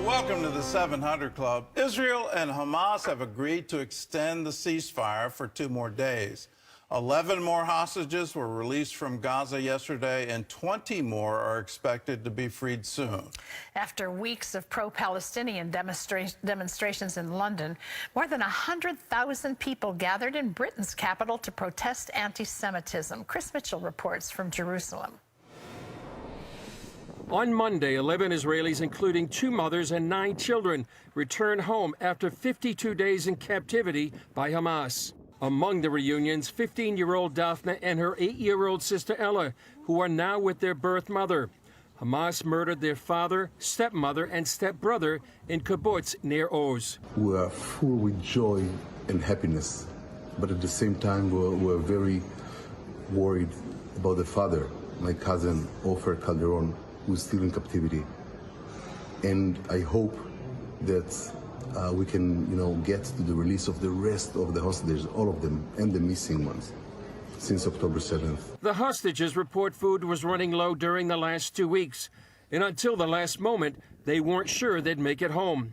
Well, welcome to the 700 Club. Israel and Hamas have agreed to extend the ceasefire for 2 more days. 11 more hostages were released from Gaza yesterday, and 20 more are expected to be freed soon. After weeks of pro-Palestinian demonstrations in London, more than 100,000 people gathered in Britain's capital to protest anti-Semitism. Chris Mitchell reports from Jerusalem. On Monday, 11 Israelis, including 2 mothers and 9 children, returned home after 52 days in captivity by Hamas. Among the reunions, 15-year-old Daphne and her 8-year-old sister Ella, who are now with their birth mother. Hamas murdered their father, stepmother, and stepbrother in kibbutz near Oz. We are full with joy and happiness, but at the same time, we're very worried about the father, my cousin, Ofer Calderon, who's still in captivity. And I hope that we can, get to the release of the rest of the hostages, all of them, and the missing ones, since October 7th. The hostages report food was running low during the last 2 weeks, and until the last moment, they weren't sure they'd make it home.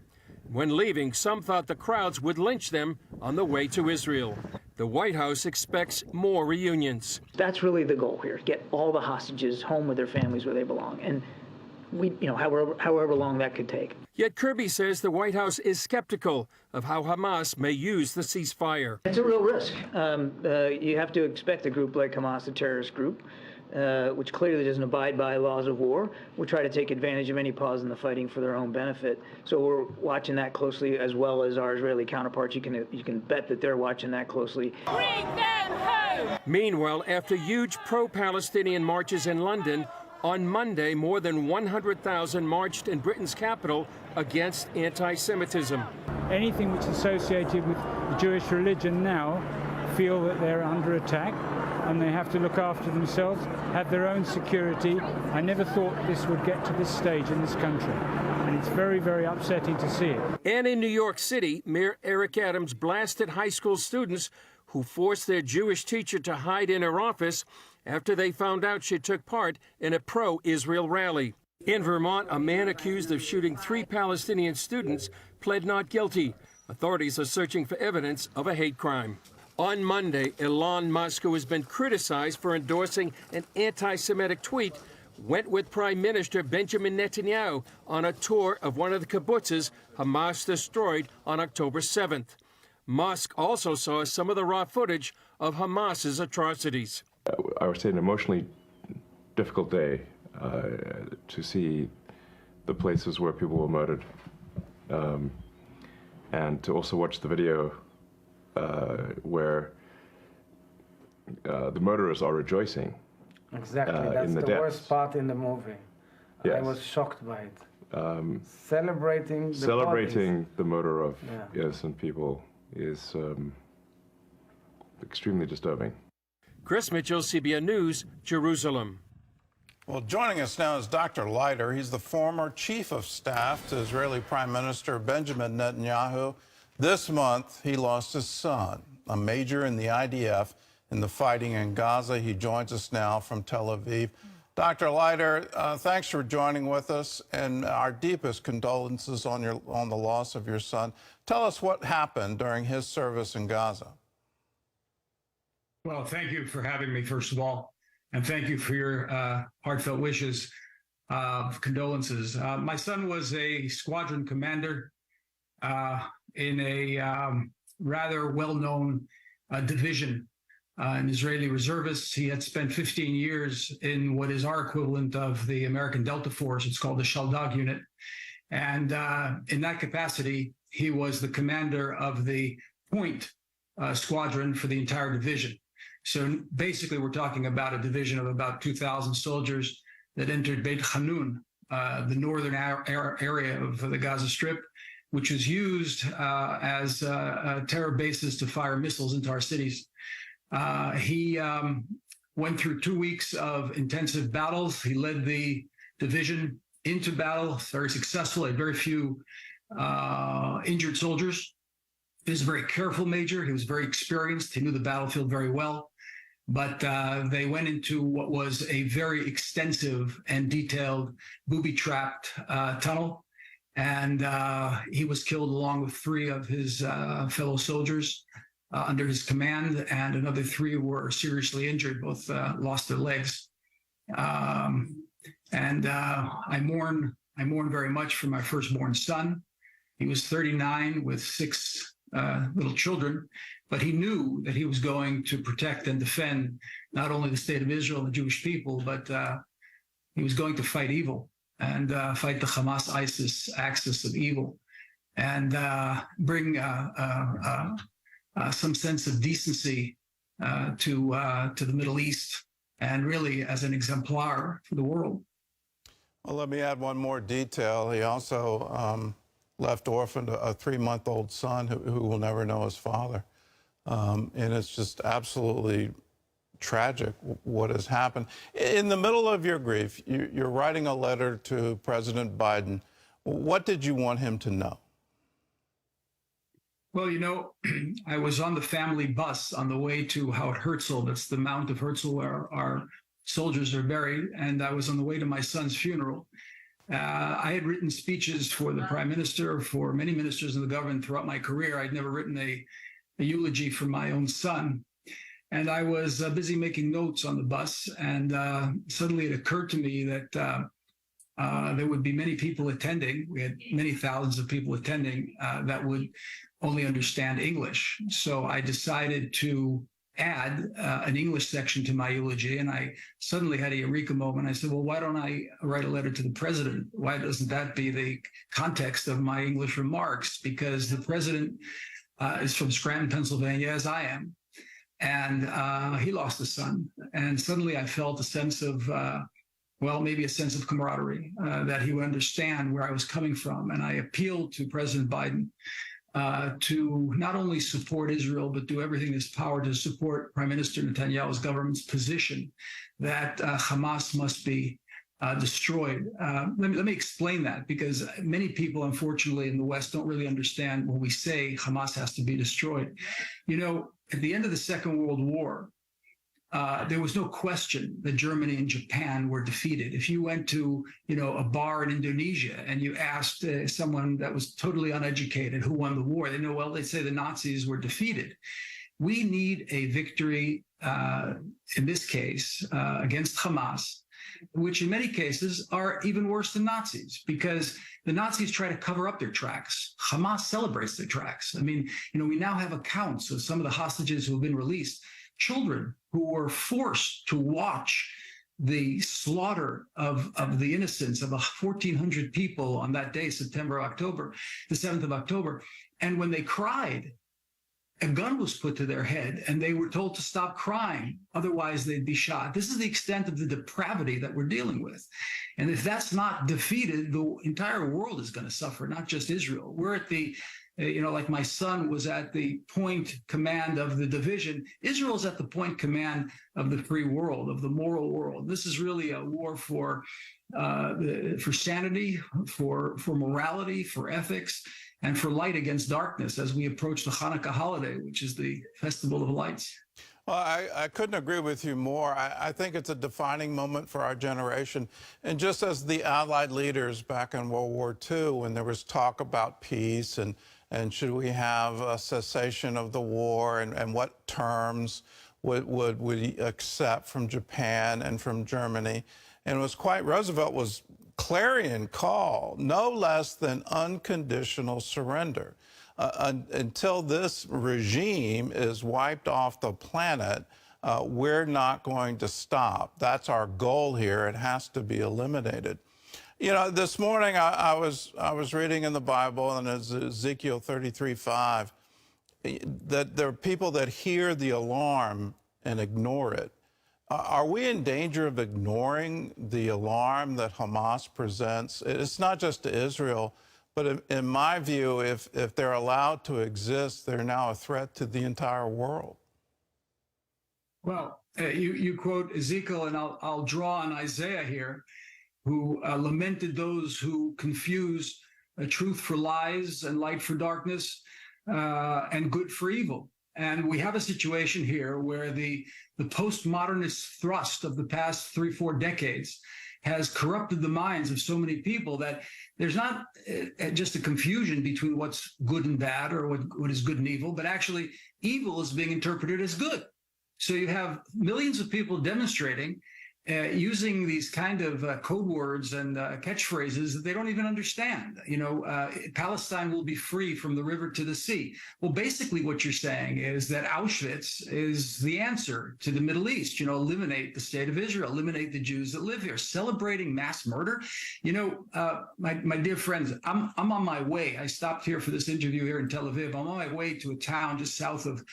When leaving, some thought the crowds would lynch them on the way to Israel. The White House expects more reunions. That's really the goal here, get all the hostages home with their families where they belong. And we, however long that could take. Yet Kirby says the White House is skeptical of how Hamas may use the ceasefire. It's a real risk. You have to expect a group like Hamas, a terrorist group, which clearly doesn't abide by laws of war, will try to take advantage of any pause in the fighting for their own benefit. So we're watching that closely, as well as our Israeli counterparts. You can bet that they're watching that closely. Bring them home! Meanwhile, after huge pro-Palestinian marches in London, on Monday, more than 100,000 marched in Britain's capital against anti-Semitism. Anything which is associated with the Jewish religion now feel that they're under attack and they have to look after themselves, have their own security. I never thought this would get to this stage in this country, and it's very, very upsetting to see it. And in New York City, Mayor Eric Adams blasted high school students who forced their Jewish teacher to hide in her office after they found out she took part in a pro-Israel rally. In Vermont, a man accused of shooting 3 Palestinian students pled not guilty. Authorities are searching for evidence of a hate crime. On Monday, Elon Musk, who has been criticized for endorsing an anti-Semitic tweet, went with Prime Minister Benjamin Netanyahu on a tour of one of the kibbutzes Hamas destroyed on October 7th. Musk also saw some of the raw footage of Hamas's atrocities. I would say an emotionally difficult day to see the places where people were murdered, and to also watch the video where the murderers are rejoicing. Exactly, that's the worst part in the movie. Yes. I was shocked by it. Celebrating the murder of innocent people is extremely disturbing. Chris Mitchell, CBN News, Jerusalem. Well, joining us now is Dr. Leiter. He's the former chief of staff to Israeli Prime Minister Benjamin Netanyahu. This month, he lost his son, a major in the IDF, in the fighting in Gaza. He joins us now from Tel Aviv. Dr. Leiter, thanks for joining with us, and our deepest condolences on the loss of your son. Tell us what happened during his service in Gaza. Well, thank you for having me, first of all, and thank you for your heartfelt wishes, condolences. My son was a squadron commander in a rather well-known division, an Israeli reservist. He had spent 15 years in what is our equivalent of the American Delta Force. It's called the Shaldag unit. And in that capacity, he was the commander of the Point squadron for the entire division. So basically, we're talking about a division of about 2,000 soldiers that entered Beit Hanun, the northern area of the Gaza Strip, which was used as terror bases to fire missiles into our cities. He went through 2 weeks of intensive battles. He led the division into battle, very successful, had very few injured soldiers. He was a very careful major. He was very experienced. He knew the battlefield very well. But they went into what was a very extensive and detailed booby-trapped tunnel. and he was killed along with 3 of his fellow soldiers under his command, and another 3 were seriously injured. Both lost their legs. And I mourn very much for my firstborn son. He was 39 with 6 little children, but he knew that he was going to protect and defend not only the state of Israel and the Jewish people, but he was going to fight evil and fight the Hamas-ISIS axis of evil and bring some sense of decency to the Middle East, and really as an exemplar for the world. Well, let me add one more detail. He also left orphaned a 3-month-old son who will never know his father. And it's just absolutely tragic what has happened. In the middle of your grief, you're writing a letter to President Biden. What did you want him to know? Well, you know, I was on the family bus on the way to Mount Herzl. That's the Mount of Herzl where our soldiers are buried. And I was on the way to my son's funeral. I had written speeches for the prime minister, for many ministers in the government throughout my career. I'd never written a eulogy for my own son. And I was busy making notes on the bus. And suddenly it occurred to me that there would be many people attending. We had many thousands of people attending that would only understand English. So I decided to add an English section to my eulogy, and I suddenly had a eureka moment. I said, well, why don't I write a letter to the president? Why doesn't that be the context of my English remarks? Because the president is from Scranton, Pennsylvania, as I am, and he lost a son. And suddenly I felt a sense of, well, maybe a sense of camaraderie, that he would understand where I was coming from. And I appealed to President Biden to not only support Israel, but do everything in his power to support Prime Minister Netanyahu's government's position that Hamas must be destroyed. Let me explain that, because many people, unfortunately, in the West don't really understand when we say Hamas has to be destroyed. You know, at the end of the Second World War, there was no question that Germany and Japan were defeated. If you went to, a bar in Indonesia and you asked someone that was totally uneducated who won the war, they'd say the Nazis were defeated. We need a victory, in this case, against Hamas, which in many cases are even worse than Nazis, because the Nazis try to cover up their tracks. Hamas celebrates their tracks. I mean, we now have accounts of some of the hostages who have been released, children who were forced to watch the slaughter of the innocents of 1,400 people on that day, the 7th of October. And when they cried, a gun was put to their head and they were told to stop crying, otherwise they'd be shot. This is the extent of the depravity that we're dealing with. And if that's not defeated, the entire world is going to suffer, not just Israel. We're at the like my son was at the point command of the division. Israel's at the point command of the free world, of the moral world. This is really a war for sanity, for morality, for ethics, and for light against darkness as we approach the Hanukkah holiday, which is the festival of lights. Well, I couldn't agree with you more. I think it's a defining moment for our generation. And just as the Allied leaders back in World War II, when there was talk about peace and should we have a cessation of the war and what terms would we accept from Japan and from Germany. And it was Roosevelt was clarion call, no less than unconditional surrender. Until this regime is wiped off the planet, we're not going to stop. That's our goal here. It has to be eliminated. This morning I was reading in the Bible, and it's Ezekiel 33:5, that there are people that hear the alarm and ignore it. Are we in danger of ignoring the alarm that Hamas presents? It's not just to Israel, but in my view, if they're allowed to exist, they're now a threat to the entire world. Well, you quote Ezekiel, and I'll draw on Isaiah here, who lamented those who confuse truth for lies and light for darkness and good for evil. And we have a situation here where the postmodernist thrust of the past 3-4 decades has corrupted the minds of so many people that there's not just a confusion between what's good and bad or what is good and evil, but actually evil is being interpreted as good. So you have millions of people demonstrating using these kind of code words and catchphrases that they don't even understand. Palestine will be free from the river to the sea. Well, basically what you're saying is that Auschwitz is the answer to the Middle East. Eliminate the state of Israel, eliminate the Jews that live here. Celebrating mass murder. My dear friends, I'm on my way. I stopped here for this interview here in Tel Aviv. I'm on my way to a town just south of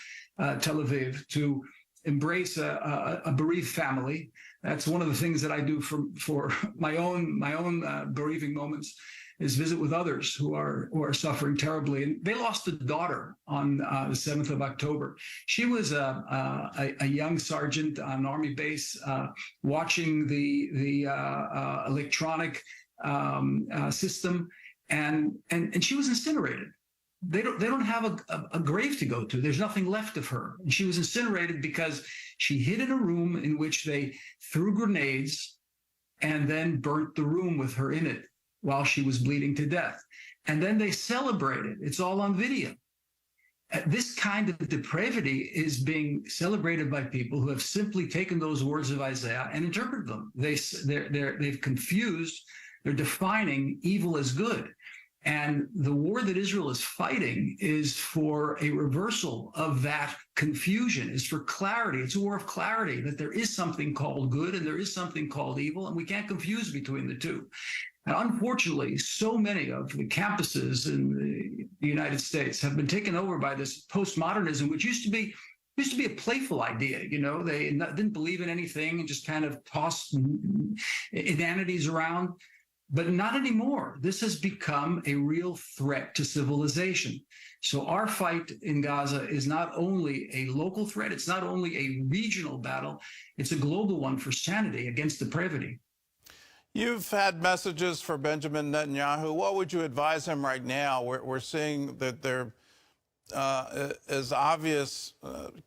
Tel Aviv to embrace a bereaved family. That's one of the things that I do for my own bereaving moments, is visit with others who are suffering terribly. And they lost a daughter on the 7th of October. She was a young sergeant on an army base watching the electronic system, and she was incinerated. They don't have a grave to go to. There's nothing left of her. And she was incinerated because she hid in a room in which they threw grenades and then burnt the room with her in it while she was bleeding to death. And then they celebrated. It's all on video. This kind of depravity is being celebrated by people who have simply taken those words of Isaiah and interpreted them. They've confused. They're defining evil as good. And the war that Israel is fighting is for a reversal of that confusion, is for clarity. It's a war of clarity, that there is something called good and there is something called evil, and we can't confuse between the two. And unfortunately, so many of the campuses in the United States have been taken over by this postmodernism, which used to be a playful idea. They didn't believe in anything and just kind of tossed inanities around. But not anymore. This has become a real threat to civilization. So our fight in Gaza is not only a local threat, it's not only a regional battle, it's a global one for sanity against depravity. You've had messages for Benjamin Netanyahu. What would you advise him right now? We're seeing that there is obvious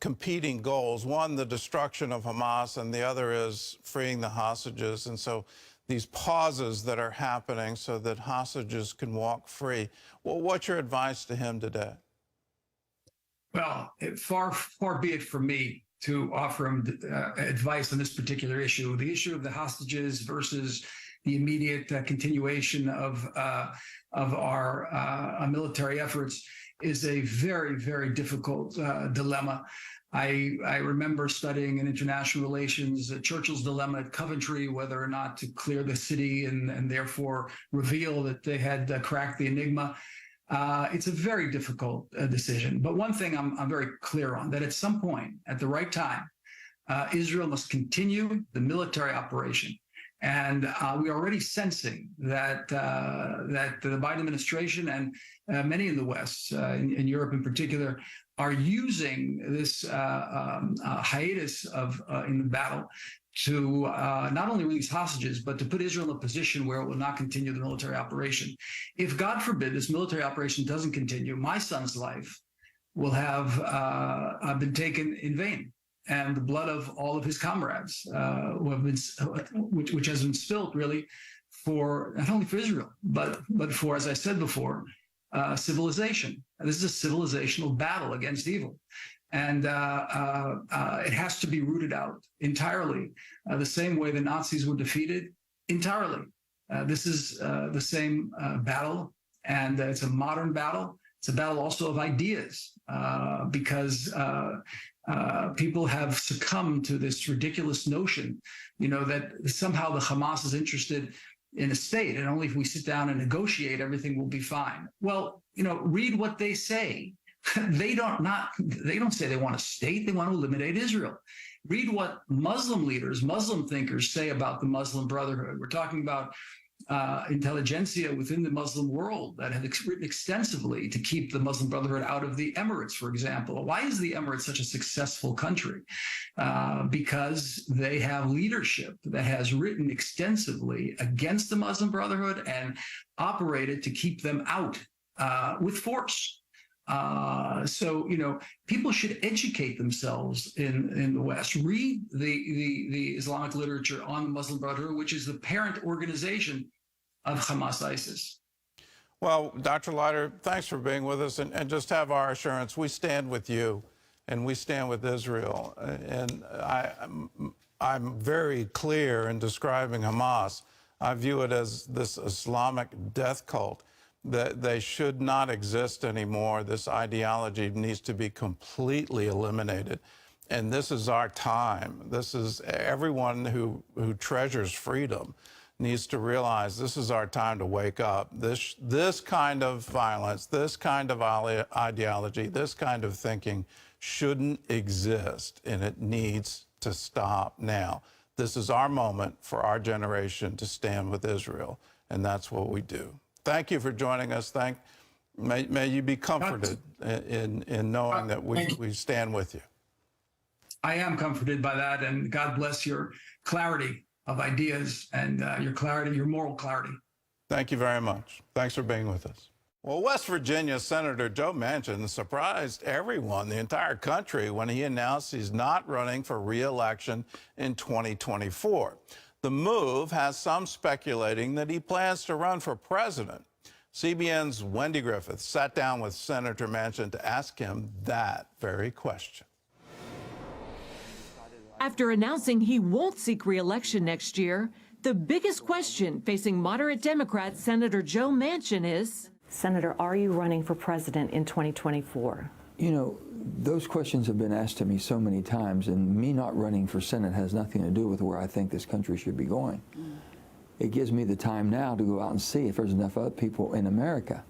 competing goals. One, the destruction of Hamas, and the other is freeing the hostages. And so these pauses that are happening so that hostages can walk free. Well, what's your advice to him today? Well, far be it from me to offer him advice on this particular issue. The issue of the hostages versus the immediate continuation of our military efforts is a very, very difficult dilemma. I remember studying in international relations Churchill's dilemma at Coventry, whether or not to clear the city and therefore reveal that they had cracked the enigma. It's a very difficult decision. But one thing I'm very clear on, that at some point, at the right time, Israel must continue the military operation. And we're already sensing that the Biden administration and many in the West, in Europe in particular, are using this hiatus in the battle to not only release hostages, but to put Israel in a position where it will not continue the military operation. If, God forbid, this military operation doesn't continue, my son's life will have been taken in vain, and the blood of all of his comrades, which has been spilt really for not only for Israel, but for, as I said before, civilization. And this is a civilizational battle against evil. And it has to be rooted out entirely, the same way the Nazis were defeated entirely. This is the same battle, and it's a modern battle. It's a battle also of ideas, because people have succumbed to this ridiculous notion, that somehow the Hamas is interested in a state, and only if we sit down and negotiate, everything will be fine. Well, read what they say. They don't say they want a state. They want to eliminate Israel. Read what Muslim leaders, Muslim thinkers say about the Muslim Brotherhood. We're talking about intelligentsia within the Muslim world that have written extensively to keep the Muslim Brotherhood out of the Emirates, for example. Why is the Emirates such a successful country? Because they have leadership that has written extensively against the Muslim Brotherhood and operated to keep them out with force. So, people should educate themselves in the West. Read the Islamic literature on the Muslim Brotherhood, which is the parent organization of Hamas ISIS. Well, Dr. Leiter, thanks for being with us, and just have our assurance. We stand with you, and we stand with Israel. And I'm very clear in describing Hamas. I view it as this Islamic death cult, that they should not exist anymore. This ideology needs to be completely eliminated. And this is our time. This is everyone who treasures freedom needs to realize this is our time to wake up. This kind of violence, this kind of ideology, this kind of thinking shouldn't exist, and it needs to stop now. This is our moment for our generation to stand with Israel, and that's what we do. Thank you for joining us. May you be comforted in knowing that we stand with you. I am comforted by that, and God bless your clarity of ideas and your clarity, your moral clarity. Thank you very much. Thanks for being with us. Well, West Virginia Senator Joe Manchin surprised everyone, the entire country, when he announced he's not running for re-election in 2024. The move has some speculating that he plans to run for president. CBN's Wendy Griffith sat down with Senator Manchin to ask him that very question. After announcing he won't seek re-election next year, the biggest question facing moderate Democrat Senator Joe Manchin is, Senator, are you running for president in 2024? You know, those questions have been asked to me so many times, and me not running for Senate has nothing to do with where I think this country should be going. It gives me the time now to go out and see if there's enough other people in America,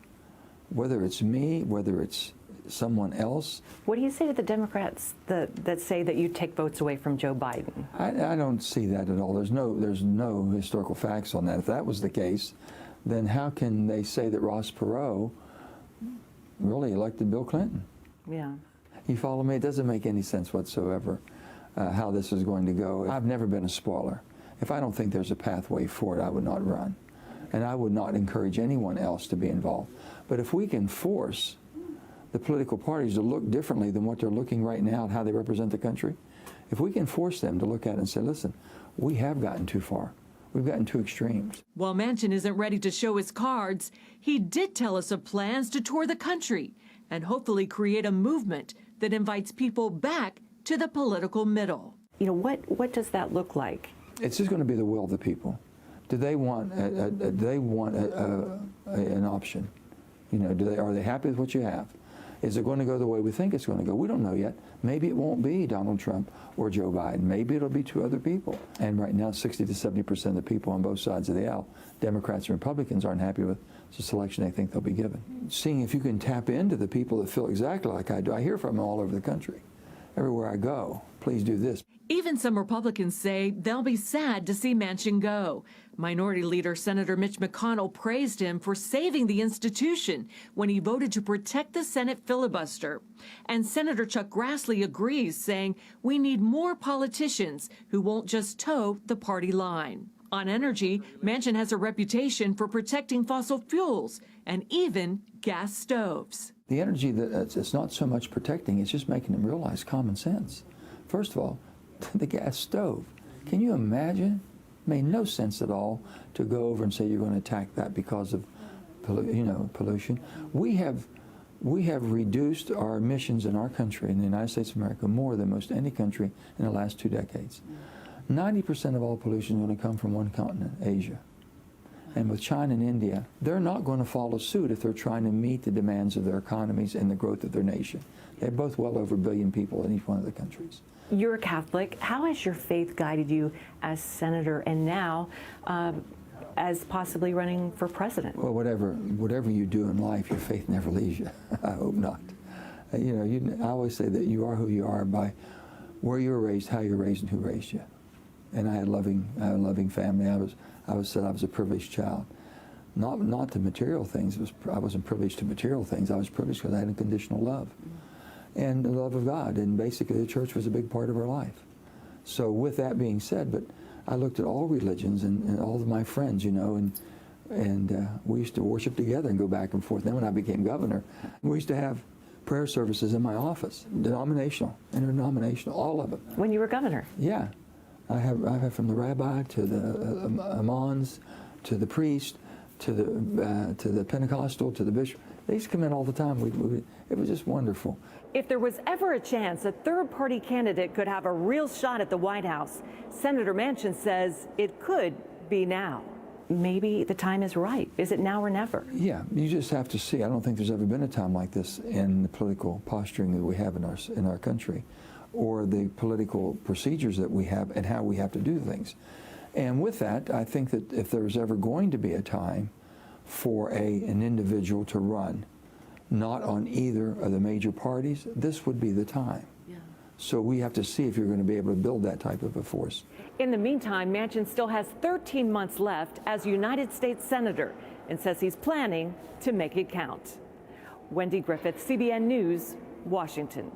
whether it's me, whether it's someone else. What do you say to the Democrats that say that you take votes away from Joe Biden? I don't see that at all. There's no historical facts on that. If that was the case, then how can they say that Ross Perot really elected Bill Clinton? Yeah. You follow me? It doesn't make any sense whatsoever how this is going to go. I've never been a spoiler. If I don't think there's a pathway forward, I would not run. And I would not encourage anyone else to be involved. But if we can force the political parties to look differently than what they're looking right now at how they represent the country, if we can force them to look at it and say, listen, we have gotten too far. We've gotten too extremes. While Manchin isn't ready to show his cards, he did tell us of plans to tour the country and hopefully create a movement that invites people back to the political middle. You know, what does that look like? It's just going to be the will of the people. Do they want an option? You know, are they happy with what you have? Is it going to go the way we think it's going to go? We don't know yet. Maybe it won't be Donald Trump or Joe Biden. Maybe it'll be two other people. And right now, 60 to 70% of the people on both sides of the aisle, Democrats and Republicans, aren't happy with the selection they think they'll be given. Seeing if you can tap into the people that feel exactly like I do. I hear from them all over the country. Everywhere I go, please do this. Even some Republicans say they'll be sad to see Manchin go. Minority Leader Senator Mitch McConnell praised him for saving the institution when he voted to protect the Senate filibuster. And Senator Chuck Grassley agrees, saying we need more politicians who won't just toe the party line. On energy, Manchin has a reputation for protecting fossil fuels and even gas stoves. The energy, it's not so much protecting, it's just making them realize common sense. First of all, the gas stove. Can you imagine? It made no sense at all to go over and say you're going to attack that because of pollution. We have reduced our emissions in our country, in the United States of America, more than most any country in the last 2 decades. 90% of all pollution is going to come from one continent, Asia. And with China and India, they're not going to follow suit if they're trying to meet the demands of their economies and the growth of their nation. They're both well over 1 billion people in each one of the countries. You're a Catholic. How has your faith guided you as senator and now as possibly running for president? Well, whatever you do in life, your faith never leaves you. I hope not. I always say that you are who you are by where you were raised, how you were raised, and who raised you. And I had a loving family. I was a privileged child. Not to material things. I wasn't privileged to material things. I was privileged because I had unconditional love and the love of God. And basically, the church was a big part of our life. So with that being said, but I looked at all religions and all of my friends, and we used to worship together and go back and forth. Then when I became governor, we used to have prayer services in my office, denominational, interdenominational, all of them. When you were governor? Yeah. I have from the rabbi to the imams, to the priest, to the Pentecostal, to the bishop. They used to come in all the time. It was just wonderful. If there was ever a chance a third-party candidate could have a real shot at the White House, Senator Manchin says it could be now. Maybe the time is right. Is it now or never? Yeah, you just have to see. I don't think there's ever been a time like this in the political posturing that we have in our country, or the political procedures that we have and how we have to do things. And with that, I think that if there was ever going to be a time for an individual to run, not on either of the major parties, this would be the time. Yeah. So we have to see if you're going to be able to build that type of a force. In the meantime, Manchin still has 13 months left as United States Senator and says he's planning to make it count. Wendy Griffith, CBN News, Washington.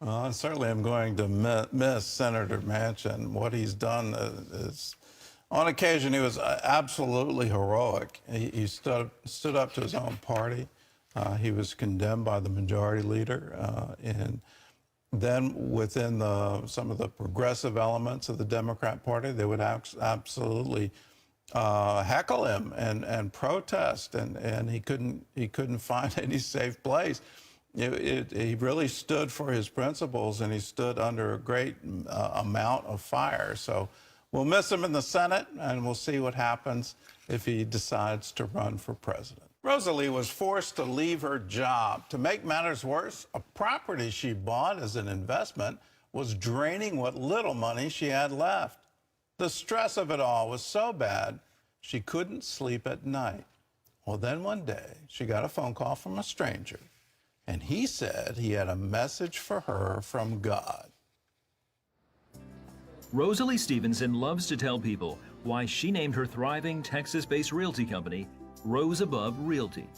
Well, I certainly am going to miss Senator Manchin. What he's done is, on occasion, he was absolutely heroic. He stood up to his own party. He was condemned by the majority leader. And then within some of the progressive elements of the Democrat Party, they would absolutely heckle him and protest. And he couldn't find any safe place. He really stood for his principles, and he stood under a great amount of fire. So we'll miss him in the Senate, and we'll see what happens if he decides to run for president. Rosalie was forced to leave her job. To make matters worse, a property she bought as an investment was draining what little money she had left. The stress of it all was so bad, she couldn't sleep at night. Well, then one day, she got a phone call from a stranger, and he said he had a message for her from God. Rosalie Stevenson loves to tell people why she named her thriving Texas-based realty company Rose Above Realty.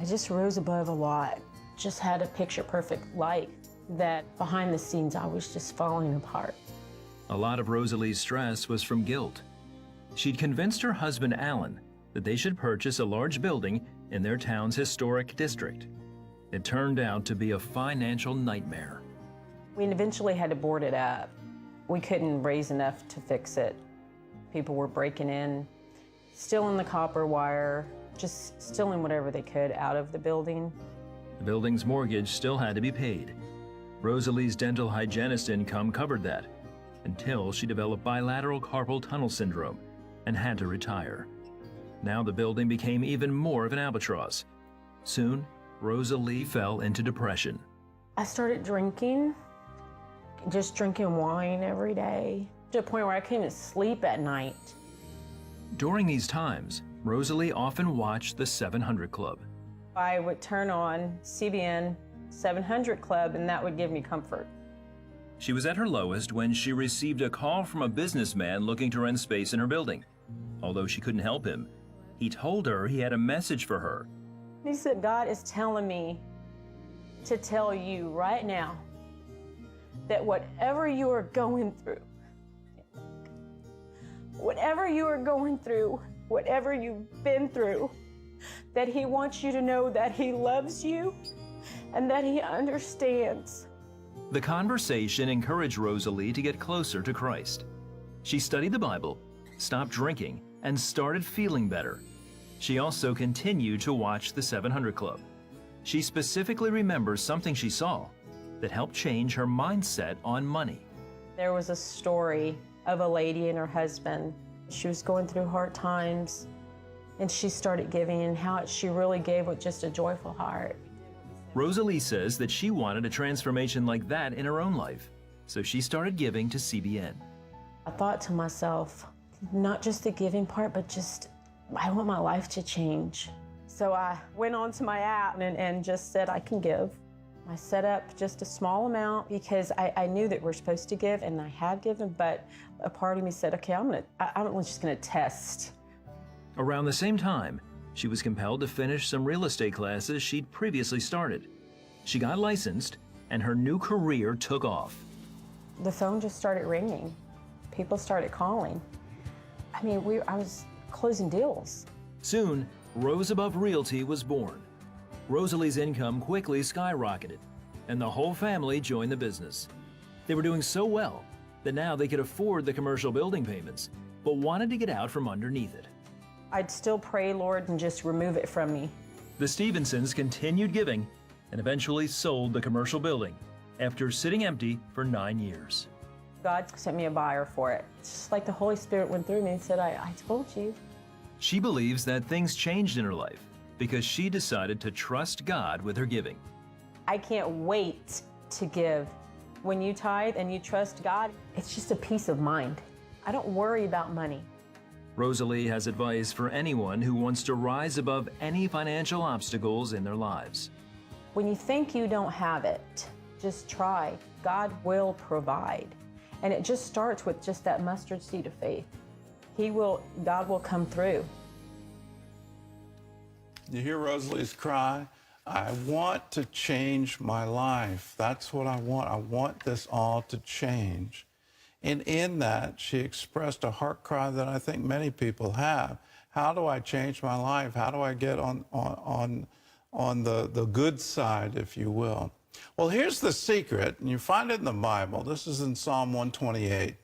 I just rose above a lot. Just had a picture-perfect life that behind the scenes I was just falling apart. A lot of Rosalie's stress was from guilt. She'd convinced her husband Alan that they should purchase a large building in their town's historic district. It turned out to be a financial nightmare. We eventually had to board it up. We couldn't raise enough to fix it. People were breaking in, stealing the copper wire, just stealing whatever they could out of the building. The building's mortgage still had to be paid. Rosalie's dental hygienist income covered that until she developed bilateral carpal tunnel syndrome and had to retire. Now the building became even more of an albatross. Soon, Rosalie fell into depression. I started drinking, just drinking wine every day, to the point where I couldn't even sleep at night. During these times, Rosalie often watched the 700 Club. I would turn on CBN 700 Club, and that would give me comfort. She was at her lowest when she received a call from a businessman looking to rent space in her building. Although she couldn't help him, he told her he had a message for her. He said, God is telling me to tell you right now that whatever you are going through, whatever you've been through, that he wants you to know that he loves you and that he understands. The conversation encouraged Rosalie to get closer to Christ. She studied the Bible, stopped drinking, and started feeling better. She also continued to watch the 700 Club. She specifically remembers something she saw that helped change her mindset on money. There was a story of a lady and her husband. She was going through hard times, and she started giving, and how she really gave with just a joyful heart. Rosalie says that she wanted a transformation like that in her own life, so she started giving to CBN. I thought to myself, not just the giving part, but just, I want my life to change. So I went onto my app and just said, I can give. I set up just a small amount because I knew that we're supposed to give, and I had given, but a part of me said, okay, I'm just gonna test. Around the same time, she was compelled to finish some real estate classes she'd previously started. She got licensed, and her new career took off. The phone just started ringing. People started calling. I mean, I was closing deals. Soon, Rose Above Realty was born. Rosalie's income quickly skyrocketed, and the whole family joined the business. They were doing so well that now they could afford the commercial building payments, but wanted to get out from underneath it. I'd still pray, Lord, and just remove it from me. The Stevensons continued giving and eventually sold the commercial building after sitting empty for 9 years. God sent me a buyer for it. It's just like the Holy Spirit went through me and said, I told you. She believes that things changed in her life because she decided to trust God with her giving. I can't wait to give. When you tithe and you trust God, it's just a peace of mind. I don't worry about money. Rosalie has advice for anyone who wants to rise above any financial obstacles in their lives. When you think you don't have it, just try. God will provide. And it just starts with just that mustard seed of faith. God will come through. You hear Rosalie's cry? I want to change my life. That's what I want. I want this all to change. And in that, she expressed a heart cry that I think many people have. How do I change my life? How do I get on the good side, if you will? Well, here's the secret, and you find it in the Bible. This is in Psalm 128.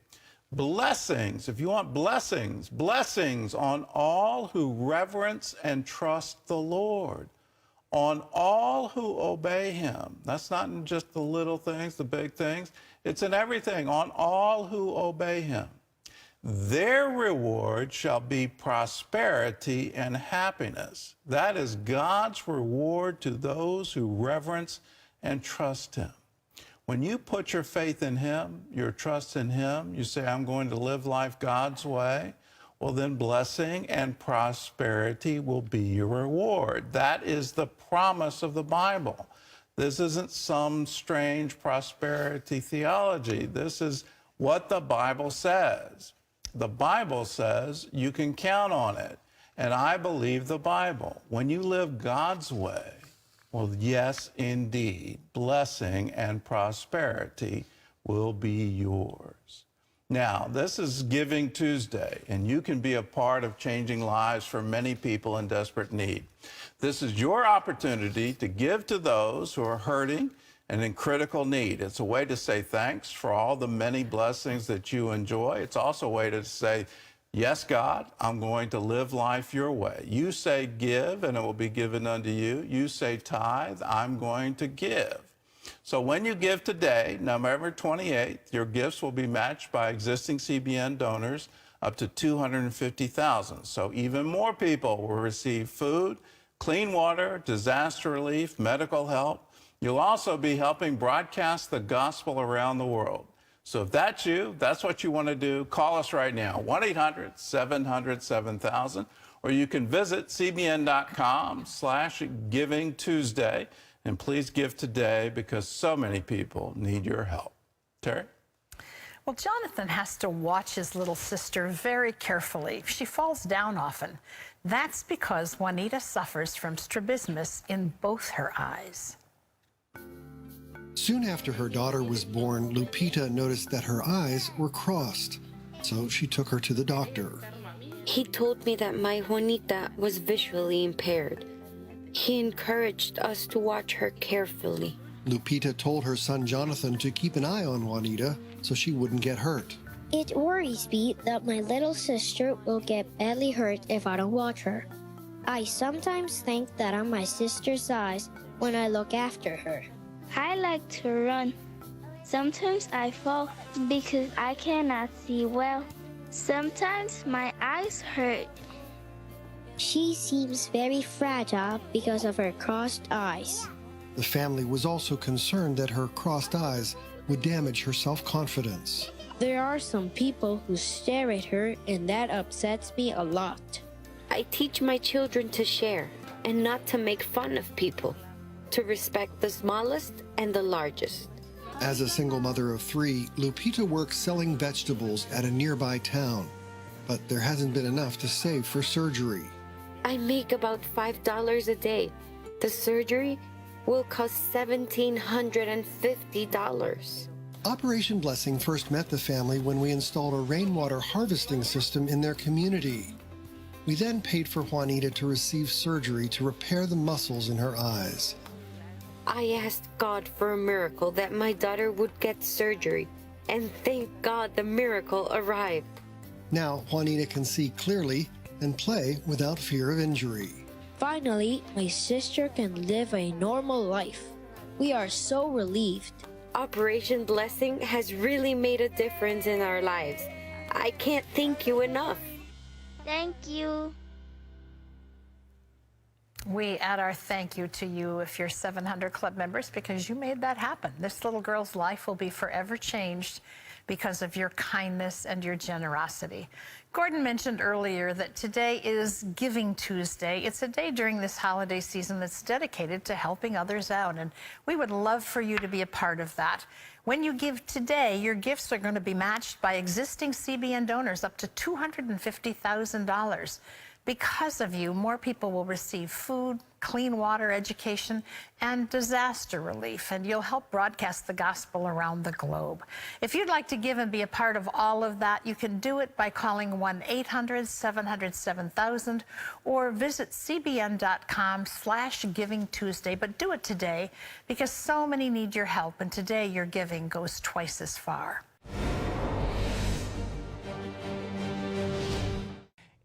Blessings, if you want blessings, blessings on all who reverence and trust the Lord, on all who obey him. That's not in just the little things, the big things. It's in everything, on all who obey him. Their reward shall be prosperity and happiness. That is God's reward to those who reverence and trust him. When you put your faith in him, your trust in him, you say, I'm going to live life God's way, well, then blessing and prosperity will be your reward. That is the promise of the Bible. This isn't some strange prosperity theology. This is what the Bible says. The Bible says you can count on it. And I believe the Bible. When you live God's way, well, yes, indeed, blessing and prosperity will be yours. Now, this is Giving Tuesday, and you can be a part of changing lives for many people in desperate need. This is your opportunity to give to those who are hurting and in critical need. It's a way to say thanks for all the many blessings that you enjoy. It's also a way to say, yes, God, I'm going to live life your way. You say give, and it will be given unto you. You say tithe, I'm going to give. So when you give today, November 28th, your gifts will be matched by existing CBN donors up to $250,000. So even more people will receive food, clean water, disaster relief, medical help. You'll also be helping broadcast the gospel around the world. So if that's you, that's what you want to do, call us right now, 1-800-700-7000, or you can visit cbn.com/givingtuesday, and please give today because so many people need your help. Terry? Well, Jonathan has to watch his little sister very carefully. She falls down often. That's because Juanita suffers from strabismus in both her eyes. Soon after her daughter was born, Lupita noticed that her eyes were crossed, so she took her to the doctor. He told me that my Juanita was visually impaired. He encouraged us to watch her carefully. Lupita told her son Jonathan to keep an eye on Juanita so she wouldn't get hurt. It worries me that my little sister will get badly hurt if I don't watch her. I sometimes think that I'm my sister's size when I look after her. I like to run. Sometimes I fall because I cannot see well. Sometimes my eyes hurt. She seems very fragile because of her crossed eyes. The family was also concerned that her crossed eyes would damage her self-confidence. There are some people who stare at her, and that upsets me a lot. I teach my children to share and not to make fun of people, to respect the smallest and the largest. As a single mother of 3, Lupita works selling vegetables at a nearby town, but there hasn't been enough to save for surgery. I make about $5 a day. The surgery will cost $1,750. Operation Blessing first met the family when we installed a rainwater harvesting system in their community. We then paid for Juanita to receive surgery to repair the muscles in her eyes. I asked God for a miracle that my daughter would get surgery, and thank God the miracle arrived. Now Juanita can see clearly and play without fear of injury. Finally, my sister can live a normal life. We are so relieved. Operation Blessing has really made a difference in our lives. I can't thank you enough. Thank you. We add our thank you to you if you're 700 Club members, because you made that happen. This little girl's life will be forever changed because of your kindness and your generosity. Gordon mentioned earlier that today is Giving Tuesday. It's a day during this holiday season that's dedicated to helping others out, and we would love for you to be a part of that. When you give today, your gifts are going to be matched by existing CBN donors up to $250,000. Because of you, more people will receive food, clean water, education, and disaster relief, and you'll help broadcast the gospel around the globe. If you'd like to give and be a part of all of that, you can do it by calling 1-800-700-7000 or visit cbn.com/givingtuesday. But do it today, because so many need your help, and today your giving goes twice as far.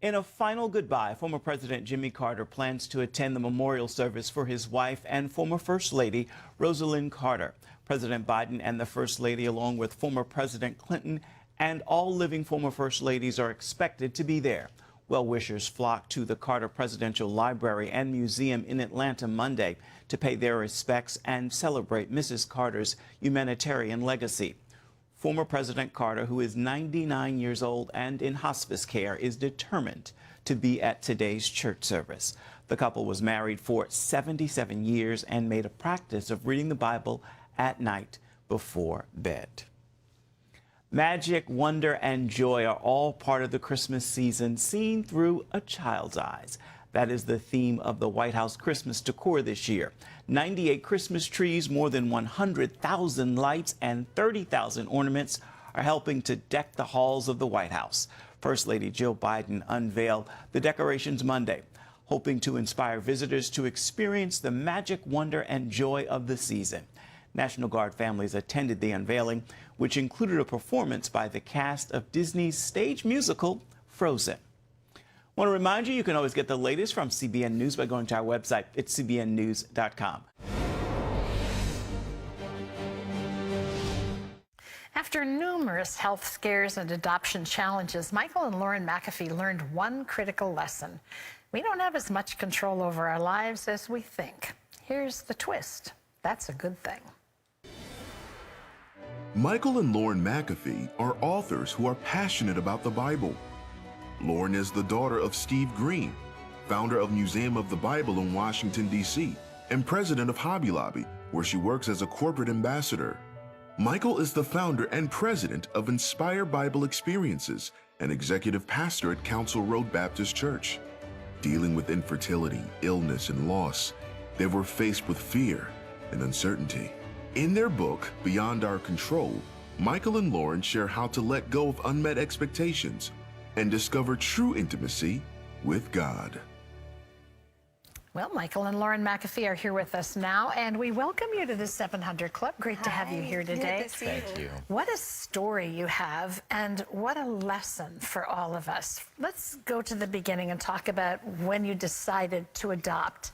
In a final goodbye, former President Jimmy Carter plans to attend the memorial service for his wife and former First Lady, Rosalind Carter. President Biden and the First Lady, along with former President Clinton and all living former First Ladies, are expected to be there. Well-wishers flocked to the Carter Presidential Library and Museum in Atlanta Monday to pay their respects and celebrate Mrs. Carter's humanitarian legacy. Former President Carter, who is 99 years old and in hospice care, is determined to be at today's church service. The couple was married for 77 years and made a practice of reading the Bible at night before bed. Magic, wonder, and joy are all part of the Christmas season, seen through a child's eyes. That is the theme of the White House Christmas decor this year. 98 Christmas trees, more than 100,000 lights, and 30,000 ornaments are helping to deck the halls of the White House. First Lady Jill Biden unveiled the decorations Monday, hoping to inspire visitors to experience the magic, wonder, and joy of the season. National Guard families attended the unveiling, which included a performance by the cast of Disney's stage musical, Frozen. I want to remind you, you can always get the latest from CBN News by going to our website at cbnnews.com. After numerous health scares and adoption challenges, Michael and Lauren McAfee learned one critical lesson. We don't have as much control over our lives as we think. Here's the twist. That's a good thing. Michael and Lauren McAfee are authors who are passionate about the Bible. Lauren is the daughter of Steve Green, founder of Museum of the Bible in Washington, D.C., and president of Hobby Lobby, where she works as a corporate ambassador. Michael is the founder and president of Inspire Bible Experiences and executive pastor at Council Road Baptist Church. Dealing with infertility, illness, and loss, they were faced with fear and uncertainty. In their book, Beyond Our Control, Michael and Lauren share how to let go of unmet expectations and discover true intimacy with God. Well, Michael and Lauren McAfee are here with us now, and we welcome you to the 700 Club. Great to have you here today. Good to see you. Thank you. What a story you have, and what a lesson for all of us. Let's go to the beginning and talk about when you decided to adopt.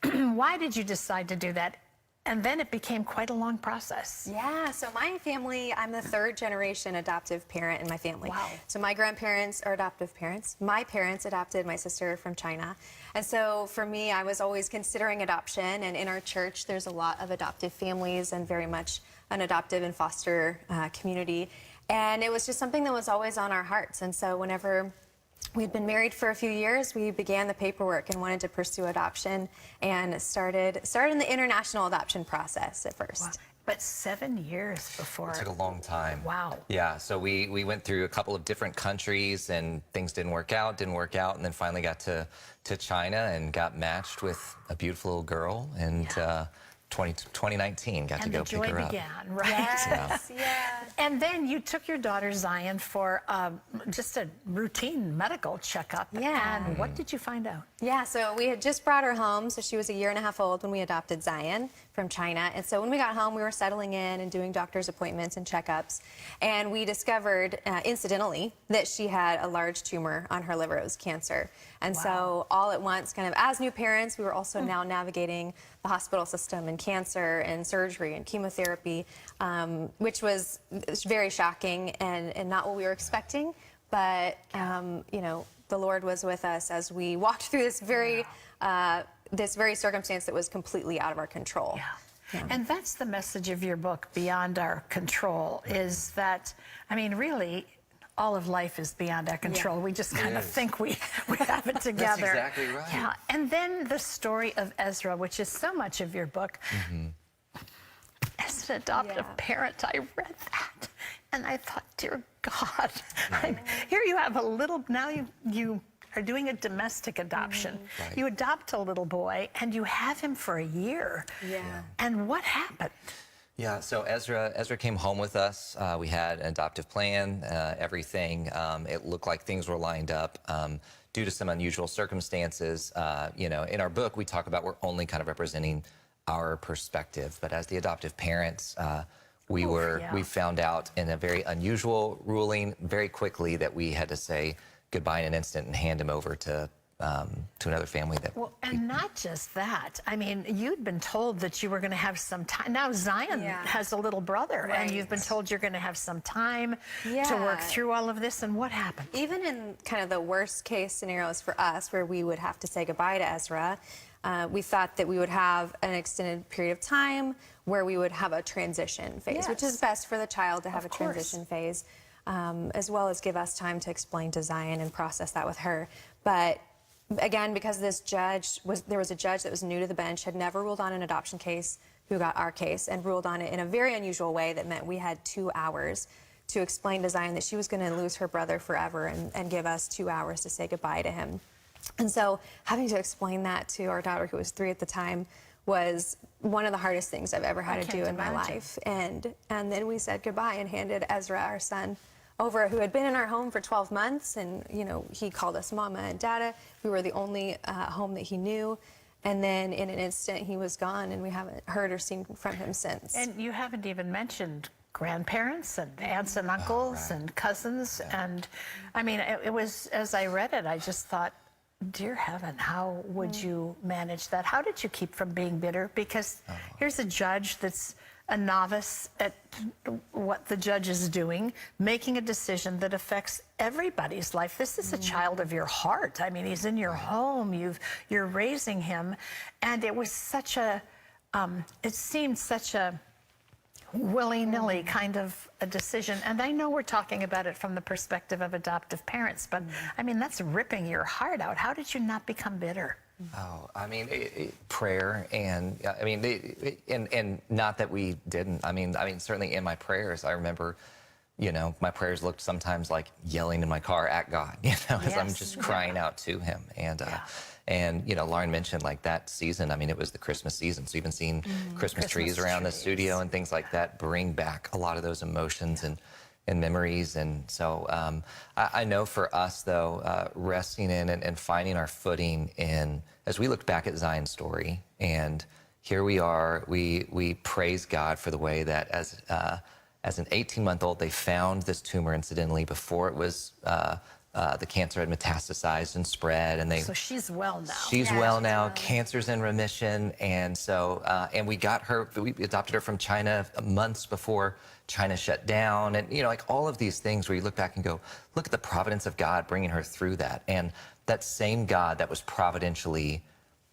Why did you decide to do that? And then it became quite a long process. Yeah, so my family, I'm the third generation adoptive parent in my family. Wow. So my grandparents are adoptive parents. My parents adopted my sister from China. And so for me, I was always considering adoption. And in our church, there's a lot of adoptive families and very much an adoptive and foster community. And it was just something that was always on our hearts. And so whenever we'd been married for a few years, we began the paperwork and wanted to pursue adoption and started in the international adoption process at first. Wow. But 7 years before. It took a long time. Wow. Yeah, so we went through a couple of different countries and things didn't work out, and then finally got to China and got matched with a beautiful little girl and 2019, got to go pick her And the joy up. began, right? Yes, yeah. And then you took your daughter Zion for just a routine medical checkup. Yeah. And what did you find out? Yeah, so we had just brought her home. So she was a year and a half old when we adopted Zion from China. And so when we got home, we were settling in and doing doctor's appointments and checkups. And we discovered, incidentally, that she had a large tumor on her liver. It was cancer. And so all at once, kind of as new parents, we were also now navigating the hospital system and cancer and surgery and chemotherapy, which was very shocking and not what we were expecting. But, you know, the Lord was with us as we walked through this very circumstance that was completely out of our control. Yeah. And that's the message of your book, Beyond Our Control, is that, I mean, really, all of life is beyond our control. We just kind of think we have it together. That's exactly right. Yeah. And then the story of Ezra, which is so much of your book. As an adoptive parent, I read that and I thought, dear God, here you have a little, now you are doing a domestic adoption. Right. You adopt a little boy and you have him for a year. And what happened? Yeah, so Ezra came home with us. We had an adoptive plan, everything. It looked like things were lined up. Due to some unusual circumstances, you know, in our book, we talk about we're only kind of representing our perspective. But as the adoptive parents, we found out in a very unusual ruling very quickly that we had to say goodbye in an instant and hand him over to another family. And not just that. I mean, you'd been told that you were going to have some time. Now Zion has a little brother, and you've been told you're going to have some time to work through all of this. And what happened? Even in kind of the worst case scenarios for us, where we would have to say goodbye to Ezra, we thought that we would have an extended period of time where we would have a transition phase, which is best for the child to have a transition phase, as well as give us time to explain to Zion and process that with her. But again, because there was a judge that was new to the bench, had never ruled on an adoption case, who got our case and ruled on it in a very unusual way that meant we had 2 hours to explain to Zion that she was going to lose her brother forever and give us 2 hours to say goodbye to him. And so having to explain that to our daughter, who was 3 at the time, was one of the hardest things I've ever had to do in my life. And then we said goodbye and handed Ezra, our son, over, who had been in our home for 12 months. And, you know, he called us mama and dada. We were the only home that he knew. And then in an instant, he was gone, and we haven't heard or seen from him since. And you haven't even mentioned grandparents and aunts and uncles and cousins. And I mean, it was, as I read it, I just thought, dear heaven, how would you manage that? How did you keep from being bitter? Because here's a judge that's a novice at what the judge is doing, making a decision that affects everybody's life. This is a child of your heart. I mean, he's in your home. You're raising him. And it was such a, it seemed such a willy-nilly kind of a decision. And I know we're talking about it from the perspective of adoptive parents, but I mean, that's ripping your heart out. How did you not become bitter? Oh, I mean, prayer, and I mean, and not that we didn't. I mean, certainly in my prayers, I remember, you know, my prayers looked sometimes like yelling in my car at God, you know, as I'm just crying out to Him. And you know, Lauren mentioned like that season. I mean, it was the Christmas season, so even seeing Christmas trees around the studio and things like that bring back a lot of those emotions and memories. And so I know for us, though, resting in and finding our footing in, as we looked back at Zion's story, and here we are, we praise God for the way that as an 18-month-old, they found this tumor incidentally before it was, the cancer had metastasized and spread, and so she's well now. She's well now. Cancer's in remission, and so and we got her. We adopted her from China months before China shut down, and you know, like all of these things where you look back and go, look at the providence of God bringing her through that, and that same God that was providentially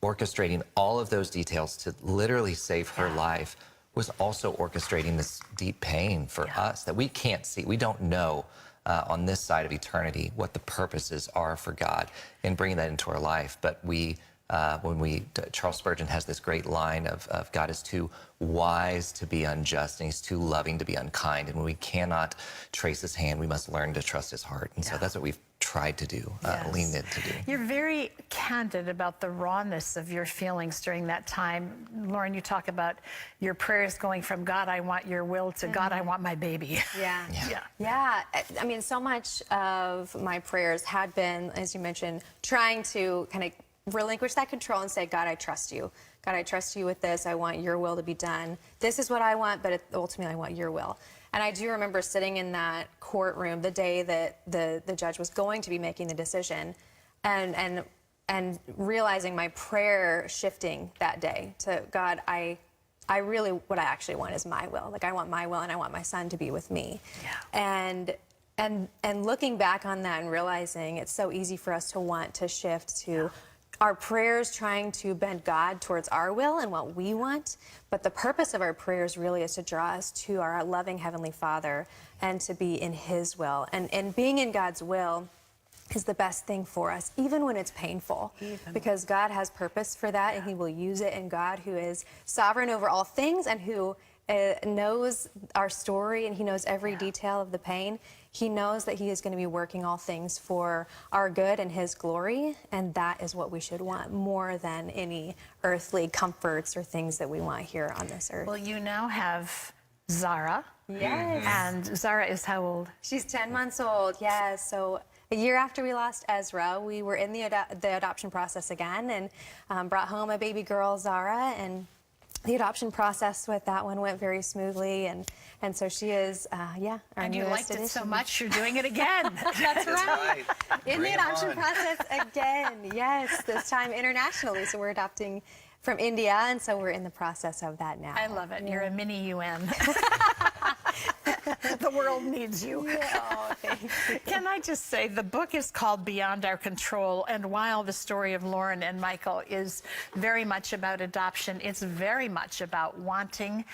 orchestrating all of those details to literally save her life was also orchestrating this deep pain for us that we can't see. We don't know. On this side of eternity, what the purposes are for God in bringing that into our life. But we Charles Spurgeon has this great line of God is too wise to be unjust, and he's too loving to be unkind. And when we cannot trace his hand, we must learn to trust his heart. And so that's what we've tried to do, leaned in to do. You're very candid about the rawness of your feelings during that time. Lauren, you talk about your prayers going from God, I want your will, to God, I want my baby. Yeah. I mean, so much of my prayers had been, as you mentioned, trying to kind of relinquish that control and say, God, I trust you. God, I trust you with this. I want your will to be done. This is what I want, but ultimately I want your will. And I do remember sitting in that courtroom the day that the judge was going to be making the decision, and realizing my prayer shifting that day to God, I really, what I actually want is my will. Like, I want my will, and I want my son to be with me. Yeah. And looking back on that and realizing it's so easy for us to want to shift to our prayers trying to bend God towards our will and what we want, but the purpose of our prayers really is to draw us to our loving Heavenly Father and to be in His will. And being in God's will is the best thing for us, even when it's painful, because God has purpose for that, and He will use it. And God, who is sovereign over all things and who knows our story, and He knows every detail of the pain, He knows that He is going to be working all things for our good and His glory, and that is what we should want more than any earthly comforts or things that we want here on this earth. Well, you now have Zara. Yes. And Zara is how old? She's 10 months old, yes. So a year after we lost Ezra, we were in the adoption process again, and brought home a baby girl, Zara, and the adoption process with that one went very smoothly, and so she is, our and you liked addition. it so much, you're doing it again. That's right. In the adoption process again, yes, this time internationally. So we're adopting from India, and so we're in the process of that now. I love it. You're a mini UN. The world needs you. Oh, thank you. Can I just say, the book is called Beyond Our Control, and while the story of Lauren and Michael is very much about adoption, it's very much about wanting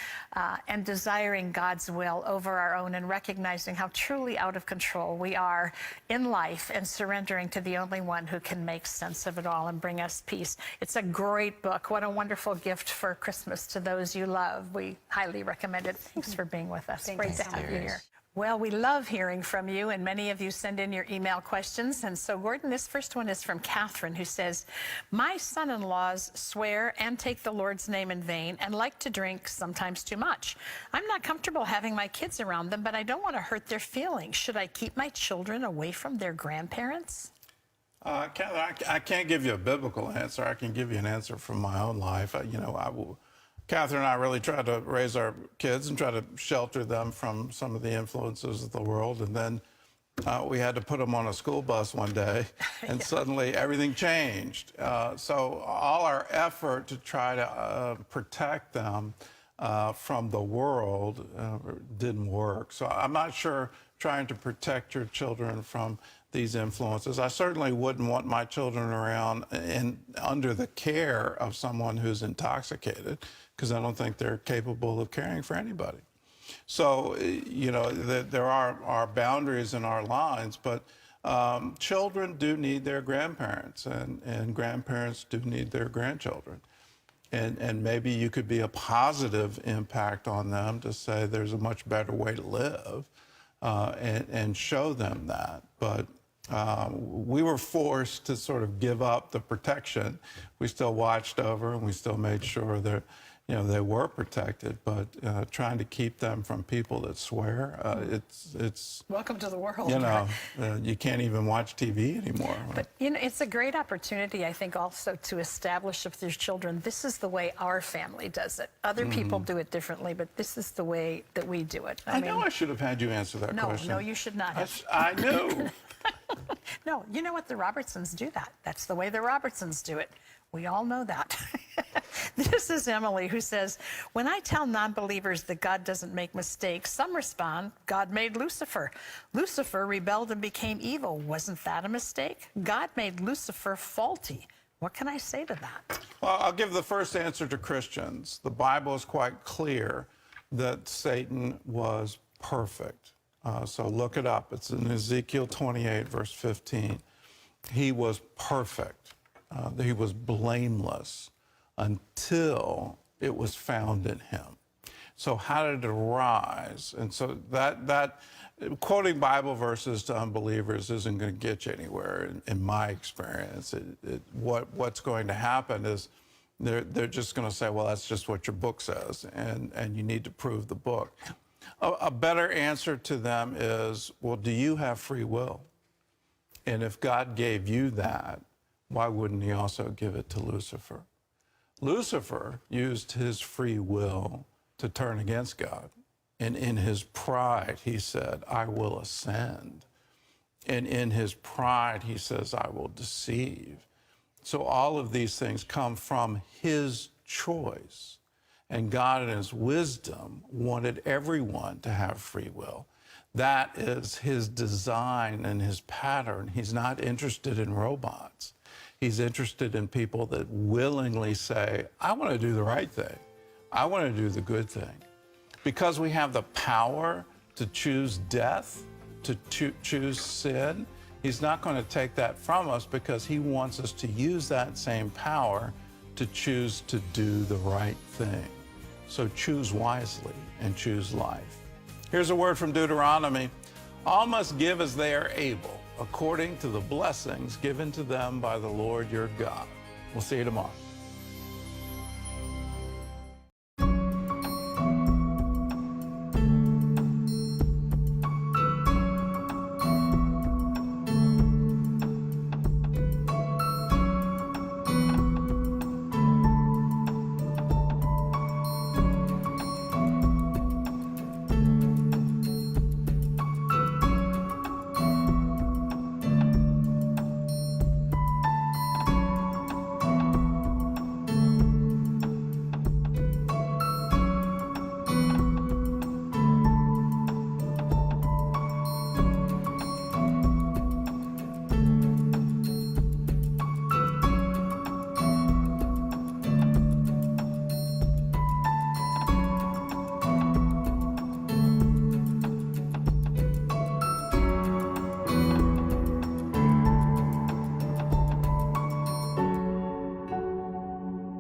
and desiring God's will over our own, and recognizing how truly out of control we are in life, and surrendering to the only one who can make sense of it all and bring us peace. It's a great book. What a wonderful gift for Christmas to those you love. We highly recommend it. Thanks for being with us. Great to have you here. Well, we love hearing from you, and many of you send in your email questions. And so, Gordon, this first one is from Catherine, who says, my son-in-laws swear and take the Lord's name in vain and like to drink, sometimes too much. I'm not comfortable having my kids around them, but I don't want to hurt their feelings. Should I keep my children away from their grandparents? Catherine, I can't give you a biblical answer. I can give you an answer from my own life. Catherine and I really try to raise our kids and try to shelter them from some of the influences of the world. And then we had to put them on a school bus one day, and suddenly everything changed. So all our effort to try to protect them from the world didn't work. So I'm not sure trying to protect your children from these influences. I certainly wouldn't want my children around under the care of someone who's intoxicated, because I don't think they're capable of caring for anybody. So, there are boundaries in our lines, but children do need their grandparents, and grandparents do need their grandchildren. And maybe you could be a positive impact on them to say there's a much better way to live, and show them that. But we were forced to sort of give up the protection. We still watched over, and we still made sure that they were protected, but trying to keep them from people that swear, it's welcome to the world. You can't even watch TV anymore. But it's a great opportunity, I think, also to establish with your children, this is the way our family does it. Other people do it differently, but this is the way that we do it. I know I should have had you answer that question. No, you should not have. I knew. No, you know what? The Robertsons do that. That's the way the Robertsons do it. We all know that. This is Emily, who says, when I tell non-believers that God doesn't make mistakes, some respond, God made Lucifer. Lucifer rebelled and became evil. Wasn't that a mistake? God made Lucifer faulty. What can I say to that? Well, I'll give the first answer to Christians. The Bible is quite clear that Satan was perfect. So look it up. It's in Ezekiel 28, verse 15. He was perfect. He was blameless until it was found in him. So how did it arise? And so that quoting Bible verses to unbelievers isn't going to get you anywhere in my experience. What's going to happen is they're just going to say, well, that's just what your book says, and you need to prove the book. A better answer to them is, well, do you have free will? And if God gave you that, why wouldn't he also give it to Lucifer? Lucifer used his free will to turn against God. And in his pride, he said, I will ascend. And in his pride, he says, I will deceive. So all of these things come from his choice. And God, in his wisdom, wanted everyone to have free will. That is his design and his pattern. He's not interested in robots. He's interested in people that willingly say, I want to do the right thing. I want to do the good thing. Because we have the power to choose death, to choose sin, he's not going to take that from us, because he wants us to use that same power to choose to do the right thing. So choose wisely and choose life. Here's a word from Deuteronomy. All must give as they are able, according to the blessings given to them by the Lord your God. We'll see you tomorrow.